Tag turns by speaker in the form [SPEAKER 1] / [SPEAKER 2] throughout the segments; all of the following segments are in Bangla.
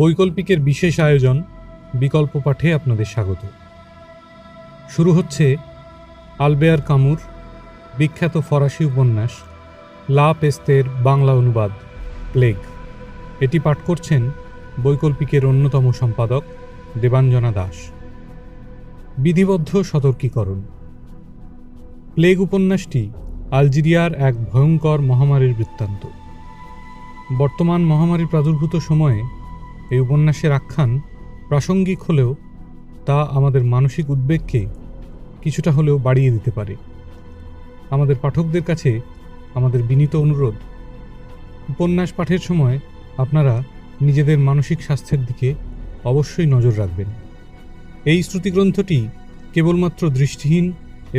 [SPEAKER 1] বৈকল্পিকের বিশেষ আয়োজন বিকল্প পাঠে আপনাদের স্বাগত। শুরু হচ্ছে আলবেয়ার কামুর বিখ্যাত ফরাসি উপন্যাস লা পেস্তের বাংলা অনুবাদ প্লেগ। এটি পাঠ করছেন বৈকল্পিকের অন্যতম সম্পাদক দেবাঞ্জনা দাস। বিধিবদ্ধ সতর্কীকরণ। প্লেগ উপন্যাসটি আলজেরিয়ার এক ভয়ঙ্কর মহামারীর বৃত্তান্ত। বর্তমান মহামারীর প্রাদুর্ভূত সময়ে এই উপন্যাসের আখ্যান প্রাসঙ্গিক হলেও তা আমাদের মানসিক উদ্বেগকে কিছুটা হলেও বাড়িয়ে দিতে পারে। আমাদের পাঠকদের কাছে আমাদের বিনীত অনুরোধ, উপন্যাস পাঠের সময় আপনারা নিজেদের মানসিক স্বাস্থ্যের দিকে অবশ্যই নজর রাখবেন। এই শ্রুতিগ্রন্থটি কেবলমাত্র দৃষ্টিহীন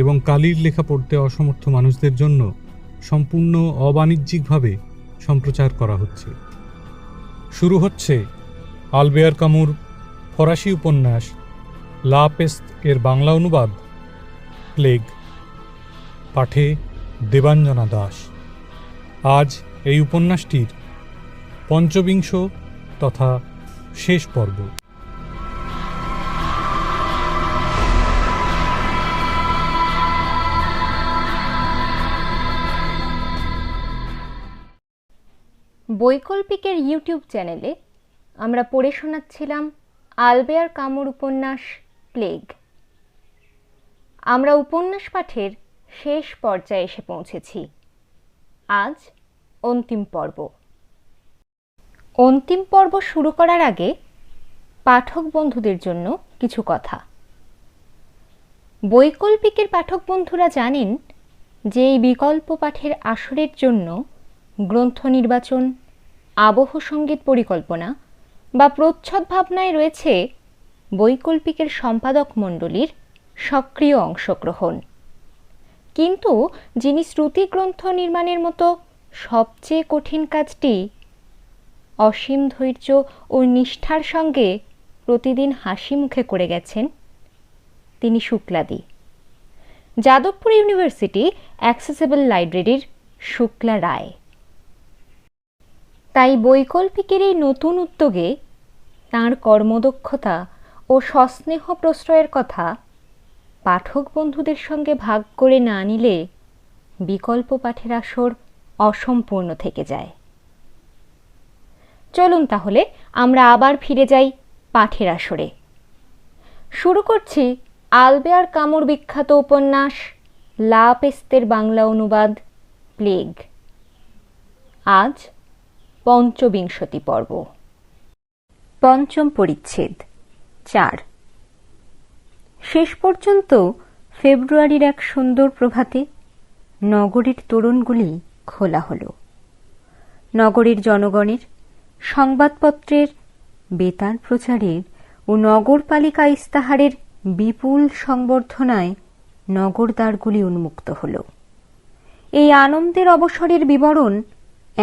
[SPEAKER 1] এবং কালির লেখা পড়তে অসমর্থ মানুষদের জন্য সম্পূর্ণ অবাণিজ্যিকভাবে সম্প্রচার করা হচ্ছে। শুরু হচ্ছে আলবেয়ার কামুর ফরাসি উপন্যাস লা পেস্ত এর বাংলা অনুবাদ প্লেগ। পাঠে দেবাঞ্জনা দাস। আজ এই উপন্যাসটির পঞ্চবিংশ তথা শেষ পর্ব।
[SPEAKER 2] বৈকল্পিকের ইউটিউব চ্যানেলে আমরা পড়ে শোনাচ্ছিলাম আলবেয়ার কামুর উপন্যাস প্লেগ। আমরা উপন্যাস পাঠের শেষ পর্যায়ে এসে পৌঁছেছি। আজ অন্তিম পর্ব। অন্তিম পর্ব শুরু করার আগে পাঠক বন্ধুদের জন্য কিছু কথা। বৈকল্পিকের পাঠক বন্ধুরা জানেন যে এই বিকল্প পাঠের আসরের জন্য গ্রন্থ নির্বাচন, আবহ সঙ্গীত পরিকল্পনা বা প্রচ্ছদ ভাবনায় রয়েছে বৈকল্পিকের সম্পাদক মণ্ডলীর সক্রিয় অংশগ্রহণ। কিন্তু যিনি শ্রুতিগ্রন্থ নির্মাণের মতো সবচেয়ে কঠিন কাজটি অসীম ধৈর্য ও নিষ্ঠার সঙ্গে প্রতিদিন হাসি মুখে করে গেছেন, তিনি শুক্লাদি, যাদবপুর ইউনিভার্সিটি অ্যাক্সেসিবল লাইব্রেরির শুক্লা রায়। তাই বৈকল্পিকের এই নতুন উদ্যোগে তাঁর কর্মদক্ষতা ও সস্নেহ প্রশ্রয়ের কথা পাঠক বন্ধুদের সঙ্গে ভাগ করে না নিলে বিকল্প পাঠের আসর অসম্পূর্ণ থেকে যায়। চলুন তাহলে আমরা আবার ফিরে যাই পাঠের আসরে। শুরু করছি আলবেয়ার কামুর বিখ্যাত উপন্যাস লা পেস্তের বাংলা অনুবাদ প্লেগ। আজ পঞ্চবিংশতি পর্ব। পঞ্চম পরিচ্ছেদ 4। শেষ পর্যন্ত ফেব্রুয়ারির এক সুন্দর প্রভাতে নগরের তোরণগুলি খোলা হল। নগরের জনগণের, সংবাদপত্রের, বেতার প্রচারের ও নগরপালিকা ইস্তাহারের বিপুল সংবর্ধনায় নগরদ্বারগুলি উন্মুক্ত হল। এই আনন্দের অবসরের বিবরণ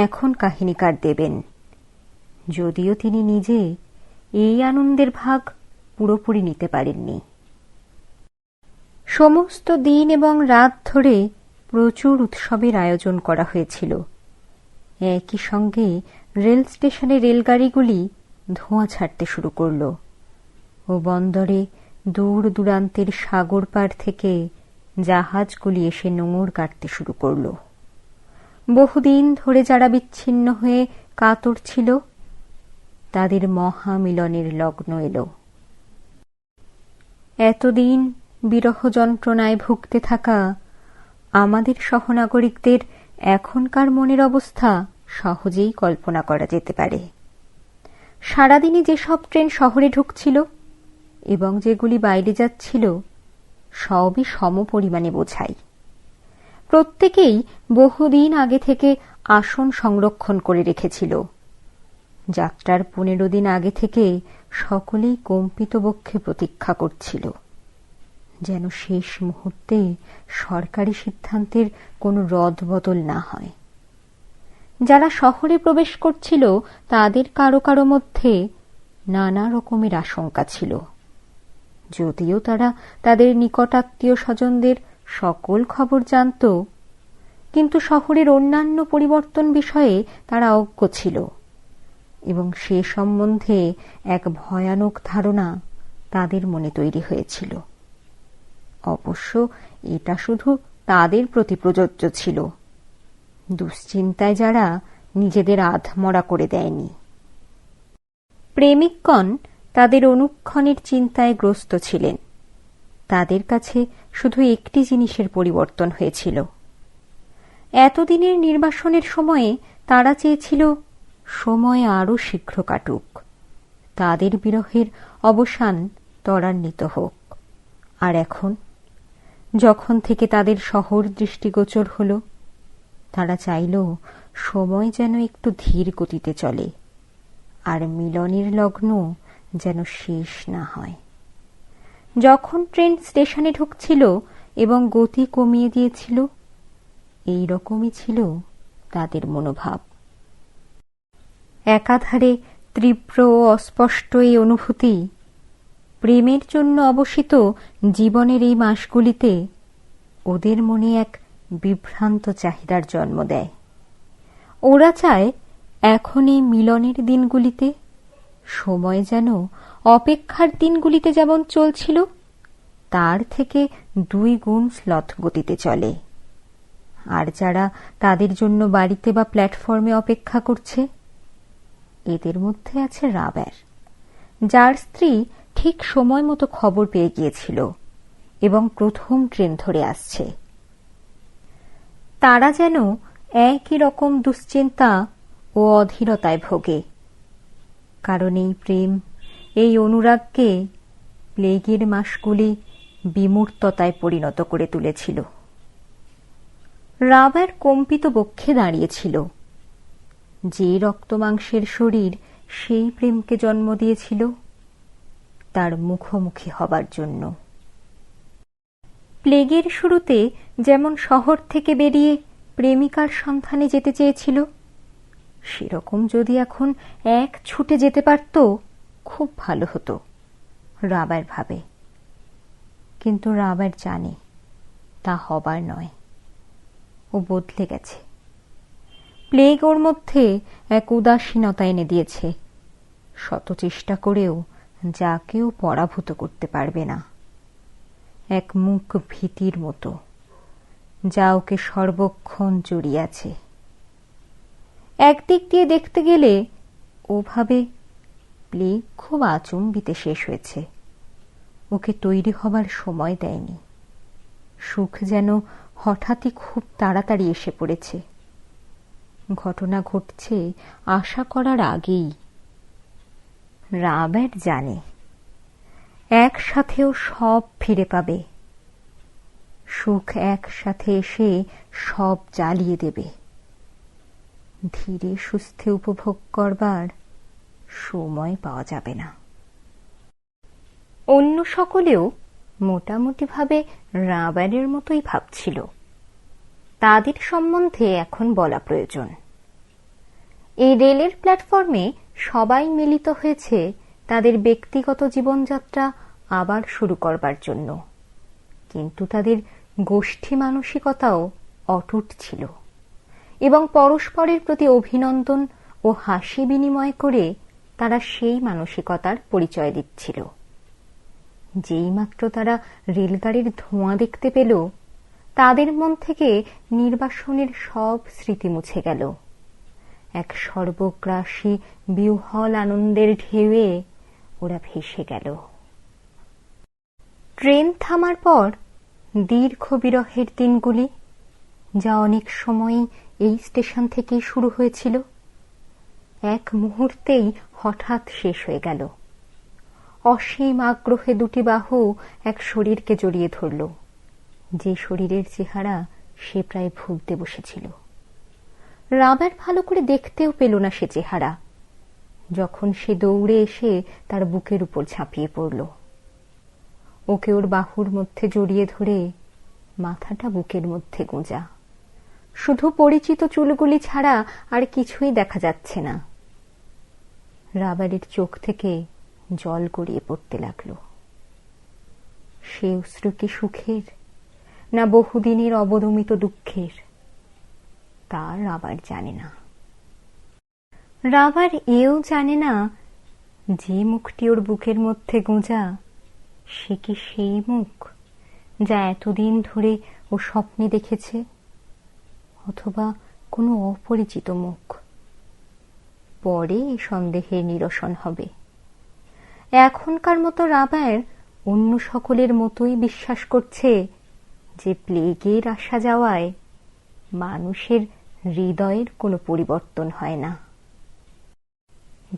[SPEAKER 2] এখন কাহিনীকার দেবেন, যদিও তিনি নিজে এই আনন্দের ভাগ পুরোপুরি নিতে পারেননি। সমস্ত দিন এবং রাত ধরে প্রচুর উৎসবের আয়োজন করা হয়েছিল। একই সঙ্গে রেল স্টেশনে রেলগাড়িগুলি ধোঁয়া ছাড়তে শুরু করল ও বন্দরে দূর দূরান্তের সাগর পাড় থেকে জাহাজগুলি এসে নোঙর কাটতে শুরু করল। বহুদিন ধরে যারা বিচ্ছিন্ন হয়ে কাতর ছিল, তাদের মহামিলনের লগ্ন এলো। এতদিন বিরহ যন্ত্রণায় ভুগতে থাকা আমাদের সহনাগরিকদের এখনকার মনের অবস্থা সহজেই কল্পনা করা যেতে পারে। সারাদিনই যেসব ট্রেন শহরে ঢুকছিল এবং যেগুলি বাইরে যাচ্ছিল, সবই সমপরিমাণে বোঝাই। প্রত্যেকেই বহুদিন আগে থেকে আসন সংরক্ষণ করে রেখেছিল। যাত্রার 15 দিন আগে থেকে সকলেই কম্পিত বক্ষে প্রতীক্ষা করছিল, যেন শেষ মুহূর্তে সরকারি সিদ্ধান্তের কোনো রদবদল না হয়। যারা শহরে প্রবেশ করছিল তাদের কারো কারো মধ্যে নানা রকমের আশঙ্কা ছিল, যদিও তারা তাদের নিকটাত্মীয় স্বজনদের সকল খবর জানত, কিন্তু শহরের অন্যান্য পরিবর্তন বিষয়ে তারা অজ্ঞ ছিল। এবং সে সম্বন্ধে এক ভয়ানক ধারণা তাদের মনে তৈরি হয়েছিল। অবশ্য এটা শুধু তাদের প্রতি প্রযোজ্য ছিল, দুশ্চিন্তায় যারা নিজেদের আধমরা করে দেয়নি। প্রেমিকগণ তাদের অনুক্ষণের চিন্তায় গ্রস্ত ছিলেন। তাদের কাছে শুধু একটি জিনিসের পরিবর্তন হয়েছিল। এতদিনের নির্বাসনের সময়ে তারা চেয়েছিল সময় আরও শীঘ্র কাটুক, তাদের বিরহের অবসান ত্বরান্বিত হোক। আর এখন যখন থেকে তাদের শহর দৃষ্টিগোচর হল, তারা চাইল সময় যেন একটু ধীর গতিতে চলে, আর মিলনের লগ্ন যেন শেষ না হয়। যখন ট্রেন স্টেশনে ঢুকছিল এবং গতি কমিয়ে দিয়েছিল, এই রকমই ছিল তাদের মনোভাব। একাধারে তীব্র ও অস্পষ্ট এই অনুভূতি প্রেমের জন্য অবসিত জীবনের এই মাসগুলিতে ওদের মনে এক বিভ্রান্ত চাহিদার জন্ম দেয়। ওরা চায় এখন এই মিলনের দিনগুলিতে সময় যেন অপেক্ষার দিনগুলিতে যেমন চলছিল তার থেকে 2 গুণ স্লথ গতিতে চলে। আর যারা তাদের জন্য বাড়িতে বা প্ল্যাটফর্মে অপেক্ষা করছে, এদের মধ্যে আছে রাবার, যার স্ত্রী ঠিক সময় মতো খবর পেয়ে গিয়েছিল এবং প্রথম ট্রেন ধরে আসছে। তারা যেন একই রকম দুশ্চিন্তা ও অধীরতায় ভোগে, কারণ এই প্রেম, এই অনুরাগকে প্লেগের মাসগুলি বিমূর্ততায় পরিণত করে তুলেছিল। রাবার কম্পিত বক্ষে দাঁড়িয়েছিল। যে রক্তমাংসের শরীর সেই প্রেমকে জন্ম দিয়েছিল, তার মুখোমুখি হবার জন্য। প্লেগের শুরুতে যেমন শহর থেকে বেরিয়ে প্রেমিকার সন্ধানে যেতে চেয়েছিল, সেরকম যদি এখন এক ছুটে যেতে পারত খুব ভালো হতো, রাবার ভাবে। কিন্তু রাবার জানে তা হবার নয়। ও বদলে গেছে। প্লেগ ওর মধ্যে এক উদাসীনতা এনে দিয়েছে। শত চেষ্টা করেও যাকেও পরাভূত করতে পারবে না। এক মুখ ভীতির মতো, যা ওকে সর্বক্ষণ জড়িয়ে আছে। একদিক দিয়ে দেখতে গেলে ও ভাবে প্লেগ খুব আচম্বিতে শেষ হয়েছে, ওকে তৈরি হবার সময় দেয়নি। সুখ যেন হঠাৎই খুব তাড়াতাড়ি এসে পড়েছে। ঘটনা ঘটছে আশা করার আগেই। রাবার্ট জানে একসাথেও সব ফিরে পাবে। সুখ একসাথে এসে সব জ্বালিয়ে দেবে। ধীরে সুস্থে উপভোগ করবার সময় পাওয়া যাবে না। অন্য সকলেও মোটামুটিভাবে রাবারের মতোই ভাবছিল। তাদের সম্বন্ধে এখন বলা প্রয়োজন। এই রেলের প্ল্যাটফর্মে সবাই মিলিত হয়েছে তাদের ব্যক্তিগত জীবনযাত্রা আবার শুরু করবার জন্য, কিন্তু তাদের গোষ্ঠী মানসিকতাও অটুট ছিল এবং পরস্পরের প্রতি অভিনন্দন ও হাসি বিনিময় করে তারা সেই মানসিকতার পরিচয় দিচ্ছিল। যেইমাত্র তারা রেলগাড়ির ধোঁয়া দেখতে পেল, তাদের মন থেকে নির্বাসনের সব স্মৃতি মুছে গেল। এক সর্বগ্রাসী বিহ্বল আনন্দের ঢেউয়ে ওরা ভেসে গেল। ট্রেন থামার পর দীর্ঘ বিরহের দিনগুলি, যা অনেক সময়ই এই স্টেশন থেকেই শুরু হয়েছিল, এক মুহূর্তেই হঠাৎ শেষ হয়ে গেল। অসীম আগ্রহে 2টি বাহু এক শরীরকে জড়িয়ে ধরল, যে শরীরের চেহারা সে প্রায় ভুলতে বসেছিল। রাবার ভালো করে দেখতেও পেল না সে চেহারা, যখন সে দৌড়ে এসে তার বুকের উপর ঝাঁপিয়ে পড়ল। ওকে ওর বাহুর মধ্যে জড়িয়ে ধরে মাথাটা বুকের মধ্যে গোঁজা। শুধু পরিচিত চুলগুলি ছাড়া আর কিছুই দেখা যাচ্ছে না। রাবারের চোখ থেকে জল গড়িয়ে পড়তে লাগল। সে অশ্রু কি সুখের না বহুদিনের অবদমিত দুঃখের, তা রাবার জানে না। রাবার এও জানে না যে মুখটি ওর বুকের মধ্যে গোঁজা সে কি সেই মুখ যা এতদিন ধরে ও স্বপ্নে দেখেছে, অথবা কোনো অপরিচিত মুখ। পরে এই সন্দেহের নিরসন হবে। এখনকার মতো রাবার অন্য সকলের মতোই বিশ্বাস করছে যে প্লেগের আসা যাওয়ায় মানুষের হৃদয়ের কোনো পরিবর্তন হয় না।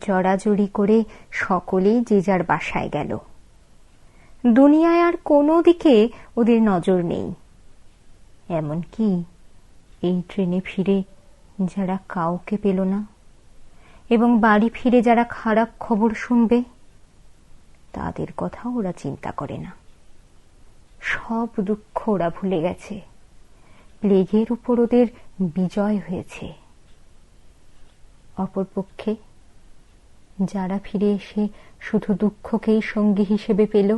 [SPEAKER 2] জড়াজড়ি করে সকলেই যে যার বাসায় গেল। দুনিয়ায় আর কোনো দিকে ওদের নজর নেই। এমনকি এই ট্রেনে ফিরে যারা কাউকে পেল না, এবং বাড়ি ফিরে যারা খারাপ খবর শুনবে, তাদের কথা ওরা চিন্তা করে না। সব দুঃখ ওরা ভুলে গেছে। প্লেগের উপর ওদের বিজয় হয়েছে। অপরপক্ষে যারা ফিরে এসে শুধু দুঃখকেই সঙ্গী হিসেবে পেল,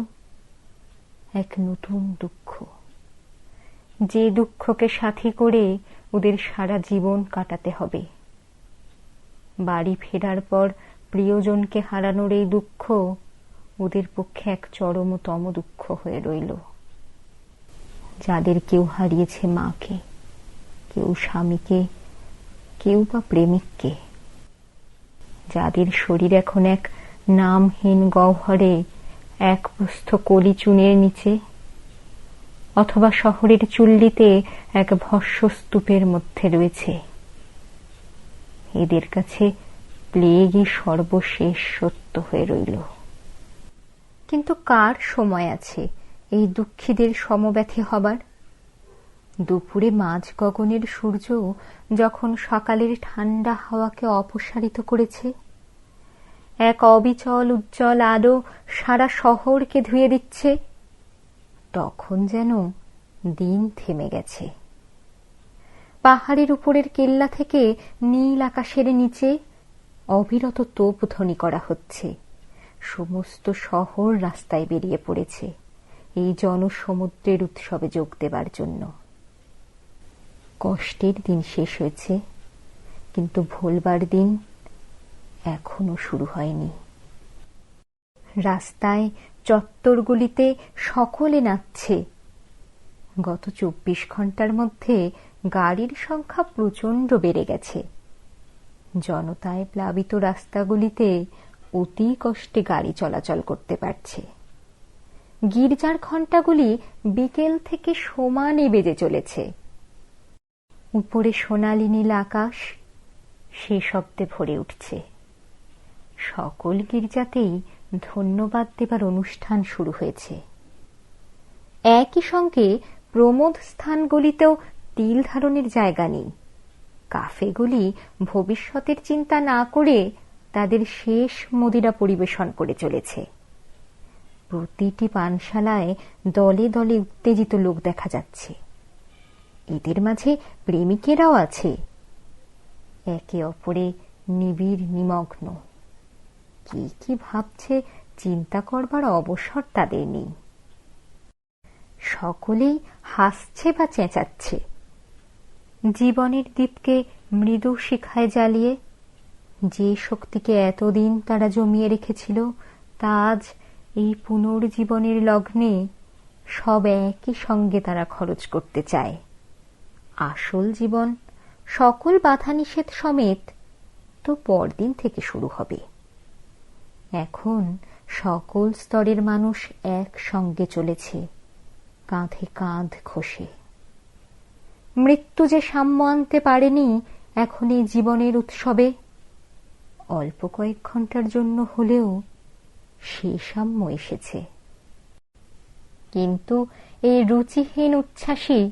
[SPEAKER 2] এক নতুন দুঃখ, যে দুঃখকে সাথী করে ওদের সারা জীবন কাটাতে হবে। বাড়ি ফেরার পর প্রিয়জনকে হারানোর এই দুঃখ ওদের পক্ষে এক চরমতম দুঃখ হয়ে রইল। যাদের কেউ হারিয়েছে মাকে, কেউ স্বামীকে, কেউ বা প্রেমিককে, যাদের শরীর এখন এক নামহীন গহ্বরে এক প্রস্থ কলি চুনের নিচে, অথবা শহরের চুল্লিতে এক ভস্ম স্তূপের মধ্যে রয়েছে, এদের কাছে প্লেগই সর্বশেষ সত্য হয়ে রইল। কিন্তু কার সময় আছে এই দুঃখীদের সমব্যথী হবার? দুপুরে মাঝ গগনের সূর্য যখন সকালের ঠান্ডা হাওয়াকে অপসারিত করেছে, এক অবিচল উজ্জ্বল আলো সারা শহরকে ধুয়ে দিচ্ছে, তখন যেন দিন থেমে গেছে। পাহাড়ের উপরের কেল্লা থেকে নীল আকাশের নিচে অবিরত তোপ ধ্বনি করা হচ্ছে। সমস্ত শহর রাস্তায় বেরিয়ে পড়েছে এই জনসমুদ্রের উৎসবে যোগ দেবার জন্য। কষ্টের দিন শেষ হয়েছে, কিন্তু ভোলবার দিন এখনো শুরু হয়নি। রাস্তায় চত্বরগুলিতে সকলে নাচছে। গত 24 ঘন্টার মধ্যে গাড়ির সংখ্যা প্রচণ্ড বেড়ে গেছে। জনতায় প্লাবিত রাস্তাগুলিতে অতি কষ্টে গাড়ি চলাচল করতে পারছে। গির্জার ঘণ্টাগুলি বিকেল থেকে সমানে বেজে চলেছে। উপরে সোনালি নীল আকাশ সে শব্দে ভরে উঠছে। সকল গির্জাতেই ধন্যবাদ দেবার অনুষ্ঠান শুরু হয়েছে। একই সঙ্গে প্রমোদ স্থানগুলিতেও তিল ধারণের জায়গা নেই। কাফেগুলি ভবিষ্যতের চিন্তা না করে তাদের শেষ মদিরা পরিবেশন করে চলেছে। প্রতিটি পানশালায় দলে দলে উত্তেজিত লোক দেখা যাচ্ছে। এদের মাঝে প্রেমিকেরাও আছে, একে অপরে নিবিড় নিমগ্ন। কি কি ভাবছে চিন্তা করবার অবসর তাদের নেই। সকলেই হাসছে বা চেঁচাচ্ছে। জীবনের দীপকে মৃদু শিখায় জ্বালিয়ে যে শক্তিকে এতদিন তারা জমিয়ে রেখেছিল, তা আজ এই পুনর্জীবনের লগ্নে সব একই সঙ্গে তারা খরচ করতে চায়। আসল জীবন সকল বাধা নিষেধ সমেত তো পরদিন থেকে শুরু হবে। এখন সকল স্তরের মানুষ একসঙ্গে চলেছে, কাঁধে কাঁধ ঘষে। মৃত্যু যে সাম্য আনতে পারেনি এখন এই জীবনের উৎসবে, অল্প কয়েক ঘন্টার জন্য হলেও সে সাম্য এসেছে। কিন্তু এই রুচিহীন উচ্ছ্বাসই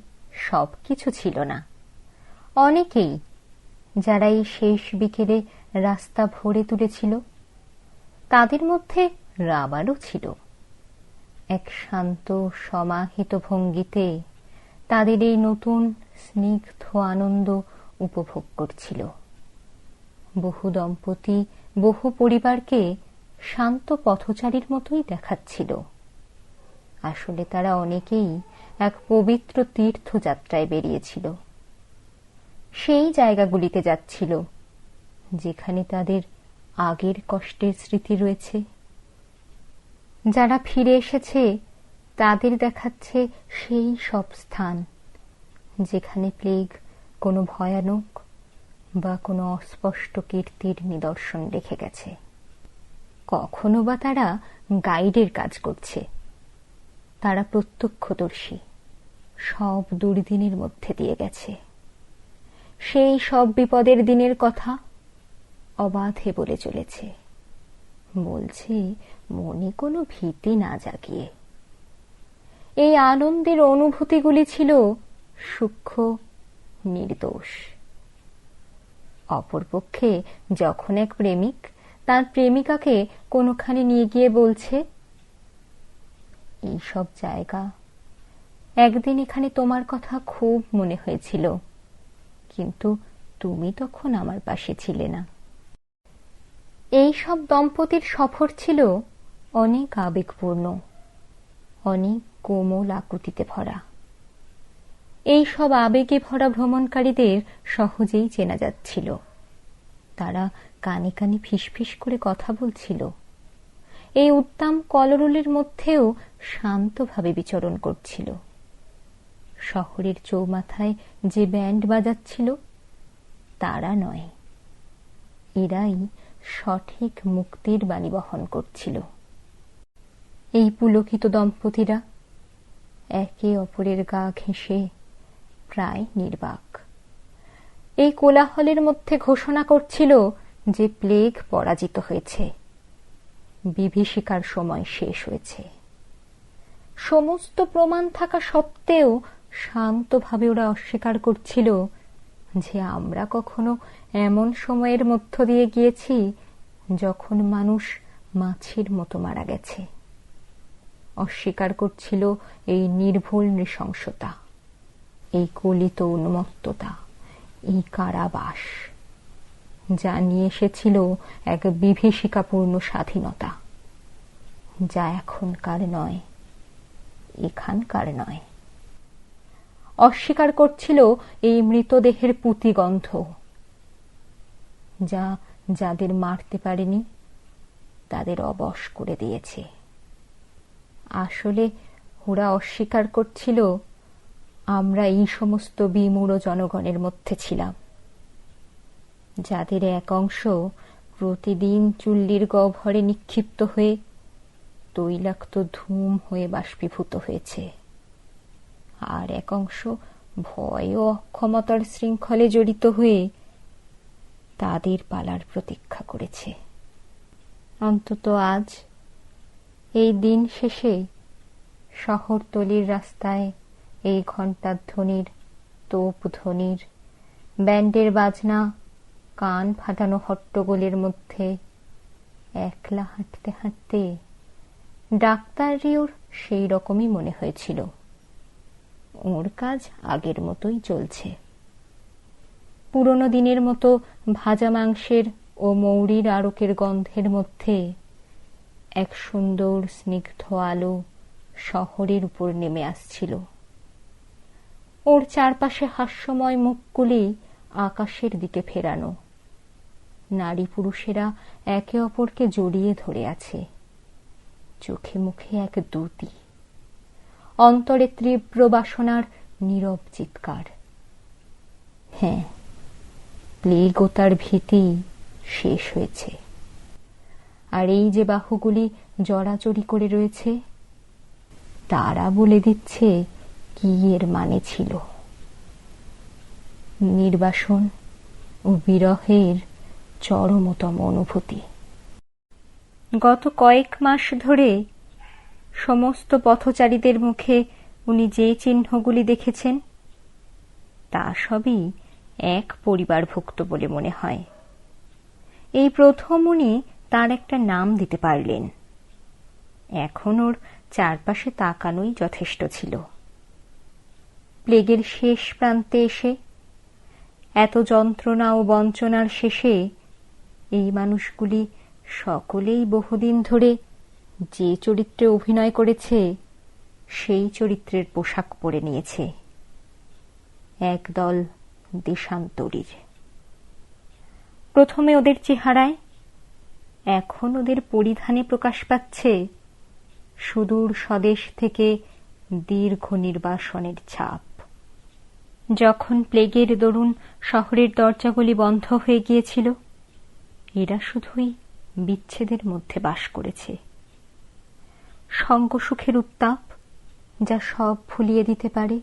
[SPEAKER 2] সবকিছু ছিল না। অনেকেই, যারা এই শেষ বিকেলে রাস্তা ভরে তুলেছিল, তাদের মধ্যে রাবারও ছিল। এক শান্ত সমাহিত ভঙ্গিতে তাদের এই নতুন স্নিগ্ধ আনন্দ উপভোগ করছিল। বহু দম্পতি, বহু পরিবারকে শান্ত পথচারীর মতোই দেখাচ্ছিল। আসলে তারা অনেকেই এক পবিত্র তীর্থযাত্রায় বেরিয়েছিল। সেই জায়গাগুলিতে যাচ্ছিল যেখানে তাদের আগের কষ্টের স্মৃতি রয়েছে। যারা ফিরে এসেছে তাদের দেখাচ্ছে সেই সব স্থান যেখানে প্লেগ কোনো ভয়ানক বা কোনো অস্পষ্ট কীর্তির নিদর্শন রেখে গেছে। কখনো বা তারা গাইডের কাজ করছে, তারা প্রত্যক্ষদর্শী, সব দুর্দিনের মধ্যে দিয়ে গেছে। সেই সব বিপদের দিনের কথা অবাধে বলে চলেছে, বলছে মনে কোনো ভীতি না জাগিয়ে। এই আনন্দের অনুভূতিগুলি ছিল সূক্ষ্ম, নির্দোষ। অপরপক্ষে যখন এক প্রেমিক তার প্রেমিকাকে কোনোখানে নিয়ে গিয়ে বলছে, এই সব জায়গা, একদিন এখানে তোমার কথা খুব মনে হয়েছিল, কিন্তু তুমি তখন আমার পাশে ছিলে না। এই সব দম্পতির সফর ছিল অনেক আবেগপূর্ণ, অনেক কোমল আকুতিতে ভরা। এই সব আবেগে ভরা ভ্রমণকারীদের সহজেই চেনা যাচ্ছিল। তারা কানে কানে ফিসফিস করে কথা বলছিল, এই উদ্দাম কলরোলের মধ্যেও শান্তভাবে বিচরণ করছিল। শহরের চৌমাথায় যে ব্যান্ড বাজাচ্ছিল তারা নয়, এরাই সঠিক মুক্তির বাণী বহন করছিল। এই পুলকিত দম্পতিরা একে অপরের গা ঘেঁষে প্রায় নির্বাক এই কোলাহলের মধ্যে ঘোষণা করছিল যে প্লেগ পরাজিত হয়েছে, বিভীষিকার সময় শেষ হয়েছে। সমস্ত প্রমাণ থাকা সত্ত্বেও শান্তভাবে ওরা অস্বীকার করছিল যে আমরা কখনো এমন সময়ের মধ্য দিয়ে গিয়েছি যখন মানুষ মাছির মতো মারা গেছে। অস্বীকার করছিল এই নির্ভুল নৃশংসতা, এই কলিত উন্মত্ততা, এই কারাবাস, যা নিয়ে এসেছিল এক বিভীষিকাপূর্ণ স্বাধীনতা, যা এখনকার নয়, এখানকার নয়। অস্বীকার করছিল এই মৃতদেহের পুতিগন্ধ, যা যাদের মারতে পারেনি তাদের অবশ করে দিয়েছে। আসলে ওরা অস্বীকার করছিল আমরা এই সমস্ত বিমূঢ় জনগণের মধ্যে ছিলাম, যাদের এক অংশ প্রতিদিন চুল্লির গহ্বরে নিক্ষিপ্ত হয়ে তৈলাক্ত ধূম হয়ে বাষ্পীভূত হয়েছে, আর এক অংশ ভয় ও অক্ষমতার শৃঙ্খলে জড়িত হয়ে তাদের পালার প্রতীক্ষা করেছে। অন্তত আজ এই দিন শেষে শহরতলির রাস্তায় এই ঘণ্টার ধ্বনির, তোপ ধ্বনির, ব্যান্ডের বাজনা, কান ফাটানো হট্টগোলের মধ্যে একলা হাঁটতে হাঁটতে ডাক্তার রিওর সেই রকমই মনে হয়েছিল। ওর কাজ আগের মতোই চলছে। পুরনো দিনের মতো ভাজা মাংসের ও মৌরির আড়কের গন্ধের মধ্যে এক সুন্দর স্নিগ্ধ আলো শহরের উপর নেমে আসছিল। ওর চারপাশে হাস্যময় মুখগুলি আকাশের দিকে ফেরানো। নারী পুরুষেরা একে অপরকে জড়িয়ে ধরে আছে, চোখে মুখে এক দ্যুতি, অন্তরে তীব্র বাসনার নীরব চিৎকার। হ্যাঁ, প্লেগ ও তার ভীতি শেষ হয়েছে। আর এই যে বাহুগুলি জড়াজড়ি করে রয়েছে, তারা বলে দিচ্ছে কি এর মানে ছিল। নির্বাসন ও বিরহের চরমতম অনুভূতি। গত কয়েক মাস ধরে সমস্ত পথচারীদের মুখে উনি যে চিহ্নগুলি দেখেছেন তা সবই এক পরিবারভুক্ত বলে মনে হয়। এই প্রথম উনি তার একটা নাম দিতে পারলেন। এখন ওর চারপাশে তাকানোই যথেষ্ট ছিল। প্লেগের শেষ প্রান্তে এসে, এত যন্ত্রণা ও বঞ্চনার শেষে, এই মানুষগুলি সকলেই বহুদিন ধরে যে চরিত্রে অভিনয় করেছে সেই চরিত্রের পোশাক পরে নিয়েছে, একদল দেশান্তরীর। প্রথমে ওদের চেহারায়, এখন ওদের পরিধানে প্রকাশ পাচ্ছে সুদূর স্বদেশ থেকে দীর্ঘ নির্বাসনের ছাপ। যখন প্লেগের দরুন শহরের দরজাগুলি বন্ধ হয়ে গিয়েছিল, এরা শুধুই বিচ্ছেদের মধ্যে বাস করেছে। সঙ্গসুখের উত্তাপ যা সব ভুলিয়ে দিতে পারে,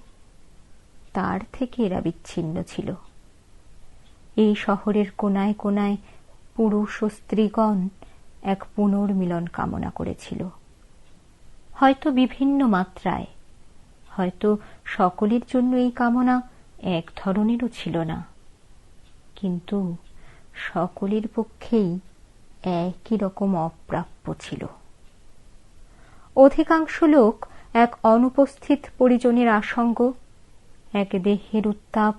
[SPEAKER 2] তার থেকে এরা বিচ্ছিন্ন ছিল। এই শহরের কোনায় কোনায় পুরুষ ও স্ত্রীগণ এক পুনর্মিলন কামনা করেছিল, হয়তো বিভিন্ন মাত্রায়, হয়তো সকলের জন্য এই কামনা এক ধরনেরও ছিল না, কিন্তু সকলের পক্ষেই একই রকম অপ্রাপ্য ছিল। অধিকাংশ লোক এক অনুপস্থিত পরিজনের আসঙ্গ, এক দেহের উত্তাপ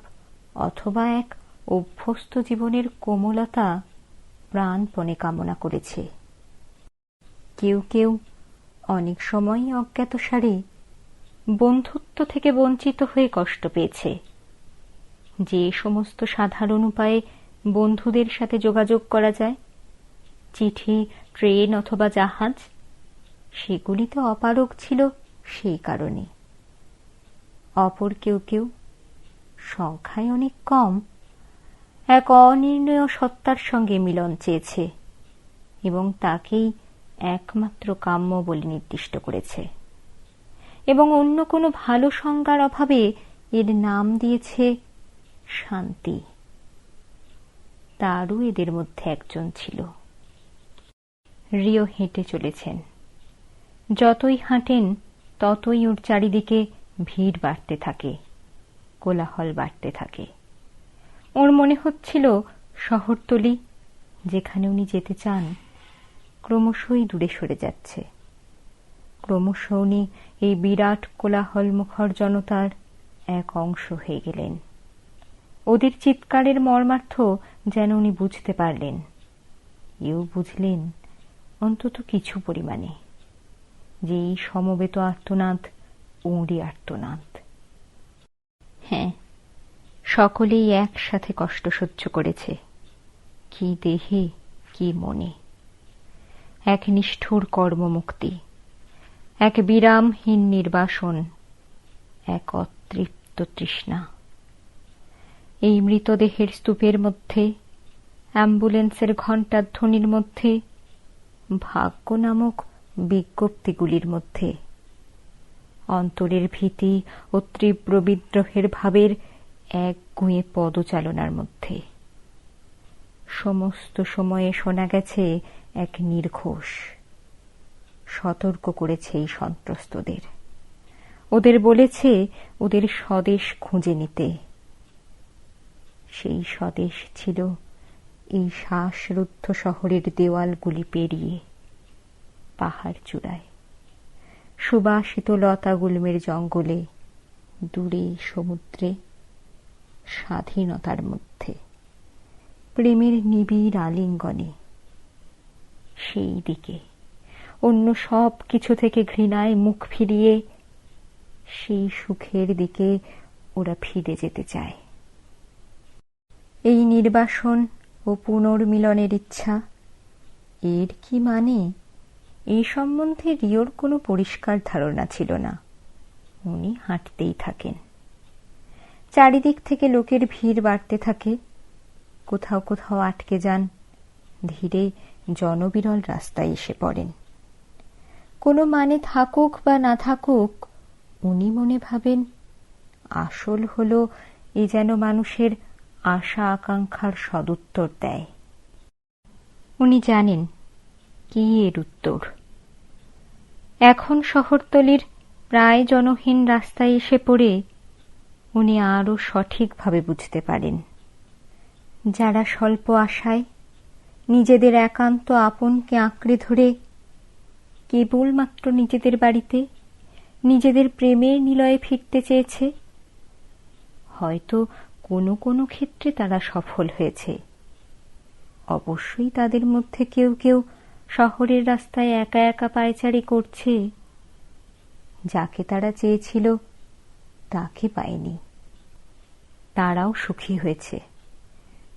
[SPEAKER 2] অথবা এক অভ্যস্ত জীবনের কোমলতা প্রাণপণে কামনা করেছে। কেউ কেউ অনেক সময়ই অজ্ঞাতসারে বন্ধুত্ব থেকে বঞ্চিত হয়ে কষ্ট পেয়েছে। যে সমস্ত সাধারণ উপায়ে বন্ধুদের সাথে যোগাযোগ করা যায়, চিঠি, ট্রেন অথবা জাহাজ, সেগুলিতে অপারগ ছিল সেই কারণে। অপর কেউ কেউ, সংখ্যায় অনেক কম, এক অনির্ণয় সত্তার সঙ্গে মিলন চেয়েছে এবং তাকেই একমাত্র কাম্য বলে নির্দিষ্ট করেছে, এবং অন্য কোনো ভালো সংজ্ঞার অভাবে এর নাম দিয়েছে শান্তি। তারও এদের মধ্যে একজন ছিল। রিও হেঁটে চলেছেন। যতই হাঁটেন ততই ওর চারিদিকে ভিড় বাড়তে থাকে, কোলাহল বাড়তে থাকে। ওর মনে হচ্ছিল শহরতলি, যেখানে উনি যেতে চান, ক্রমশই দূরে সরে যাচ্ছে। ক্রমশ উনি এই বিরাট কোলাহল মুখর জনতার এক অংশ হয়ে গেলেন। ওদের চিৎকারের মর্মার্থ যেন উনি বুঝতে পারলেন, এও বুঝলেন অন্তত কিছু পরিমাণে, যে এই সমবেত আর্তনাদ ওরই আর্তনাদ। হ্যাঁ, সকলেই একসাথে কষ্ট সহ্য করেছে, কি দেহে কি মনে। এক নিষ্ঠুর কর্মমুক্তি, এক বিরামহীন নির্বাসন, এক অতৃপ্ত তৃষ্ণা। এই মৃতদেহের স্তূপের মধ্যে, অ্যাম্বুলেন্সের ঘণ্টার ধ্বনির মধ্যে, ভাগ্য নামক বিজ্ঞপ্তিগুলির মধ্যে, অন্তরের ভীতি ও তীব্র বিদ্রোহের ভাবের এক গুঁয়ে পদচালনার মধ্যে সমস্ত সময়ে শোনা গেছে এক নির্ঘোষ। সতর্ক করেছে এই সন্ত্রস্তদের, ওদের বলেছে ওদের স্বদেশ খুঁজে নিতে। সেই স্বদেশ ছিল এই শ্বাসরুদ্ধ শহরের দেওয়ালগুলি পেরিয়ে, পাহাড় চূড়ায়, সুবাসিত লতা গুল্মের জঙ্গলে, দূরে সমুদ্রে, স্বাধীনতার মধ্যে, প্রেমের নিবিড় আলিঙ্গনে। সেই দিকে, অন্য সব কিছু থেকে ঘৃণায় মুখ ফিরিয়ে, সেই সুখের দিকে ওরা ফিরে যেতে চায়। এই নির্বাসন ও পুনর্মিলনের ইচ্ছা, এর কি মানে, এই সম্বন্ধে রিওর কোনো পরিষ্কার ধারণা ছিল না। উনি হাঁটতেই থাকেন। চারিদিক থেকে লোকের ভিড় বাড়তে থাকে, কোথাও কোথাও আটকে যান, ধীরে জনবিরল রাস্তায় এসে পড়েন। কোনো মানে থাকুক বা না থাকুক, উনি মনে ভাবেন আসল হলো এ যেন মানুষের আশা আকাঙ্ক্ষার সদুত্তর দেয়। উনি জানেন কি এর উত্তর। এখন শহরতলির প্রায় জনহীন রাস্তায় এসে পড়ে উনি আরও সঠিকভাবে বুঝতে পারেন, যারা স্বল্প আশায় নিজেদের একান্ত আপনকে আঁকড়ে ধরে কেবলমাত্র নিজেদের বাড়িতে, নিজেদের প্রেমের নিলয়ে ফিরতে চেয়েছে, হয়তো কোনো কোনো ক্ষেত্রে তারা সফল হয়েছে। অবশ্যই তাদের মধ্যে কেউ কেউ শহরের রাস্তায় একা একা পায়চারি করছে। যাকে তারা চেয়েছিল তাকে পায়নি, তারাও সুখী হয়েছে।